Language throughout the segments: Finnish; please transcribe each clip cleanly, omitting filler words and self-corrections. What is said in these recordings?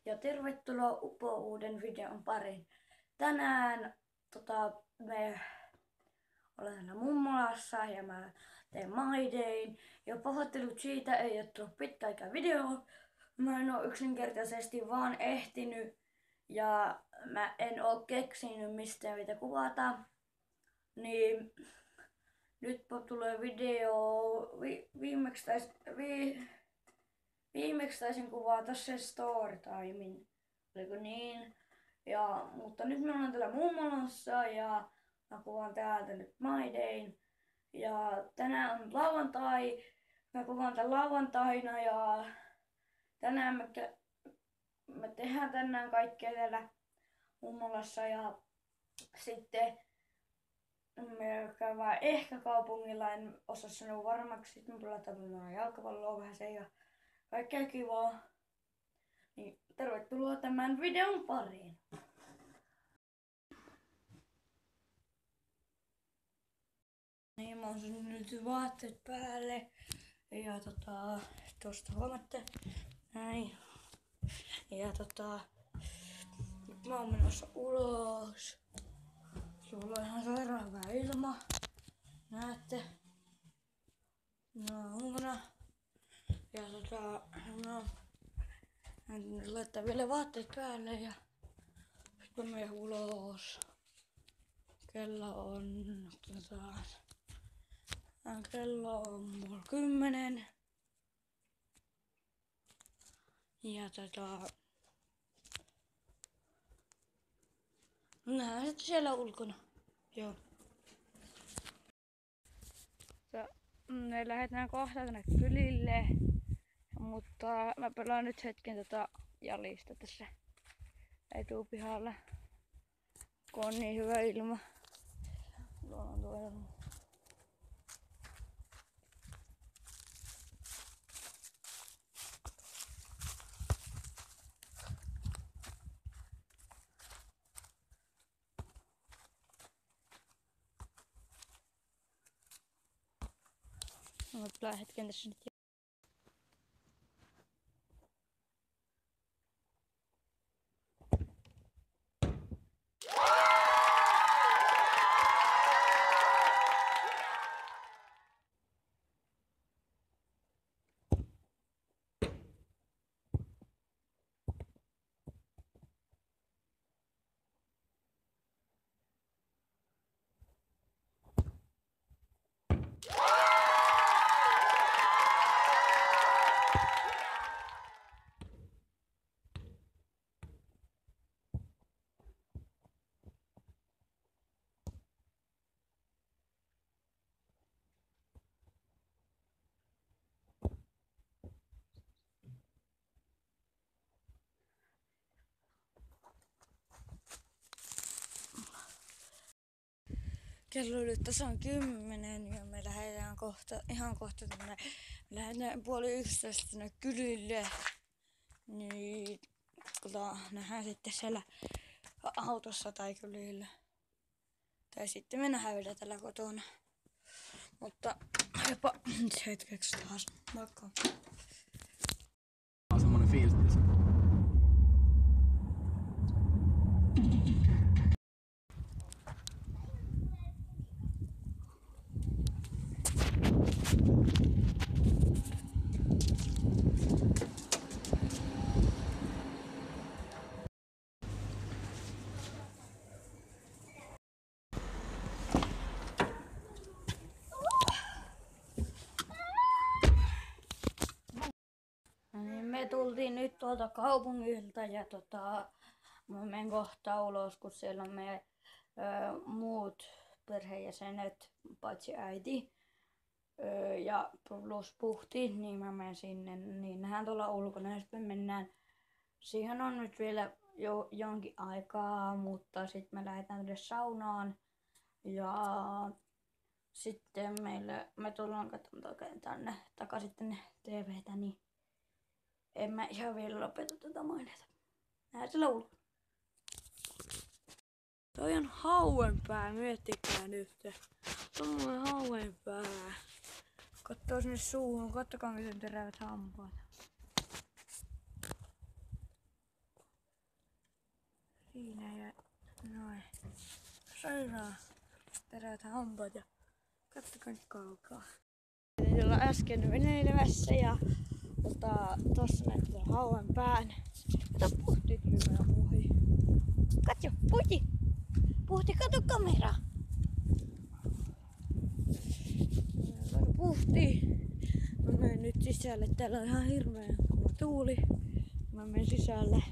ja tervetuloa Upo uuden videon pariin. Tänään me olen mummolassa ja mä teen My Dayn. Ja pahoittelut siitä, ei ole tullut pitkä aika videoa. Mä en oo yksinkertaisesti vaan ehtinyt ja mä en oo keksinyt mistä mitä kuvata. Niin nyt tulee video viimeksi taisin kuvata sen story timein. Oliko niin? Mutta nyt me ollaan täällä mummolassa ja mä kuvaan täältä nyt My Dayn. Ja tänään on lauantai. Mä kuvaan tän lauantaina ja tänään me tehdään tänään kaikkea täällä mummolassa ja sitten me käydään ehkä kaupungilla, en osaa sanoa varmaksi. Sitten me pelataan jalkapalloa vähän se ja kaikkea kivaa. Niin tervetuloa tämän videon pariin. Niin mä oon nyt vaatteet päälle. Ja tosta huomatte. Näin. Ja nyt mä oon menossa ulos. Sulla on ihan sairaan hyvä ilma. Näette. No ulkona. Ja laittaa vielä vaatteet päälle ja sitten menen ulos. Kello on 10. Ja nähdään sitten siellä ulkona. Joo. Me lähdetään kohta tänne kylille. Mutta mä pelaan nyt hetken jalista tässä etupihalla, kun on niin hyvä ilma. Mä pelaan hetken tässä nyt. Kello on nyt tasan 10 ja me lähdetään ihan kohta tänne. Me lähdetään 10:30 tänne kylille. Niin nähdään sitten siellä autossa tai kylillä. Tai sitten me nähdään vielä täällä kotona. Mutta jopa hetkeksi taas. Moikka. On semmonen fiilis, että se... Me tultiin nyt tuolta kaupungilta ja mä menen kohta ulos, kun siellä on meidän muut perheenjäsenet, paitsi äiti ja plus Puhti, niin mä menen sinne, niin nähdään tuolla ulkona ja sitten me mennään. Siihen on nyt vielä jonkin aikaa, mutta sitten me lähdetään tänne saunaan ja sitten me tullaan katsomaan tänne takaisin tänne TV:tä, niin en mä ihan vielä lopeta tätä mainita. Nähdään siellä ulkona. Toi on hauenpää, miettikää nyt. Tommoinen hauenpää. Kattoo sinne suuhun, kattokaa miten terävät hampaat. siinä ja noin. Sairaan terät hampaat ja kattokaa nyt kaukaa. Niillä on äsken veneilemässä ja tossa näyttää hauen pään. Kato Puhti kyllä ohi. Katso, Puhti! Puhti, kato kamera! Kato Puhti! Mä menen nyt sisälle. Täällä on ihan hirveän kova tuuli. Mä menen sisälle.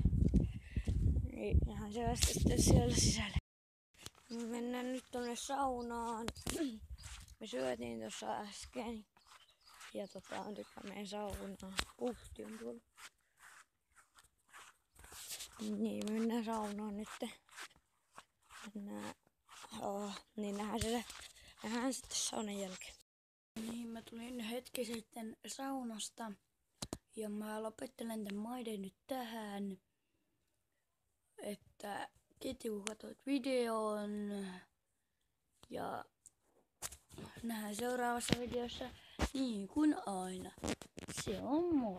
Niin, nähdään sellaista sitten siellä sisällä. Me mennään nyt tonne saunaan. Me syötiin tossa äsken. Ja nyt mä menen saunaan. Puhti on tuolla. Niin, mennään saunaan nyt. Mennään. Niin nähdään sitten saunan jälkeen. Niin, mä tulin hetki sitten saunasta. Ja mä lopettelen tämän maiden nyt tähän. Että kiitos kun katsoit videon. Ja nähdään seuraavassa videossa niin kuin aina. Se on moi!